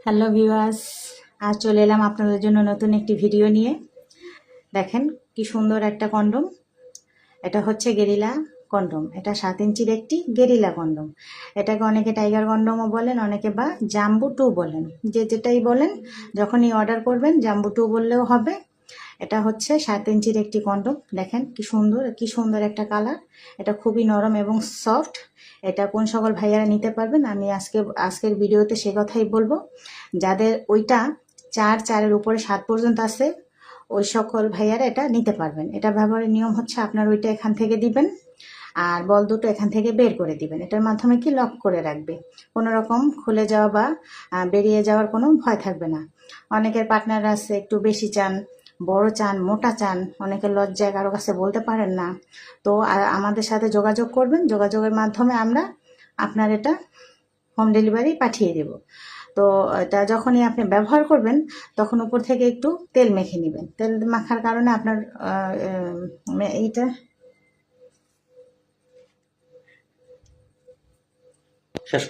Hello viewers, আজ চলে এলাম আপনাদের জন্য নতুন একটি ভিডিও নিয়ে। দেখেন কি সুন্দর একটা কন্ডম। এটা হচ্ছে গেরিলা কন্ডম। এটা 7 ইঞ্চির একটি গেরিলা কন্ডম। এটাকে অনেকে টাইগার কন্ডমও বলেন, অনেকে বা জাম্বু 2 বলেন, যে যেটাই বলেন। যখনই অর্ডার করবেন জাম্বু 2 বললেও হবে। এটা হচ্ছে 7 ইঞ্চির একটি কন্ডম। দেখেন কি সুন্দর একটা কালার। এটা খুবই নরম এবং সফট। এটা কোন সকল ভাইয়ারা নিতে পারবেন, আমি আজকের ভিডিওতে সে কথাই বলবো। যাদের ওইটা 4 উপরে 7 পর্যন্ত আছে, ওই সকল ভাইয়ারা এটা নিতে পারবেন। এটা ব্যবহারের নিয়ম হচ্ছে, আপনার ওইটা এখান থেকে দিবেন আর বল দুটো এখান থেকে বের করে দিবেন। এটার মাধ্যমে কি লক করে রাখবে, কোনো রকম খুলে যাওয়া বা বেরিয়ে যাওয়ার কোনো ভয় থাকবে না। অনেকের পার্টনার আছে একটু বেশি চান, বড় চান, মোটা চান, অনেকে লজ্জায় কারো কাছে বলতে পারেন না। তো আমাদের সাথে যোগাযোগ করবেন, যোগাযোগের মাধ্যমে আমরা আপনার এটা হোম ডেলিভারি পাঠিয়ে দেব। তো এটা যখনই আপনি ব্যবহার করবেন, তখন উপর থেকে একটু তেল মেখে নেবেন। তেল মাখার কারণে আপনার এইটা শেষ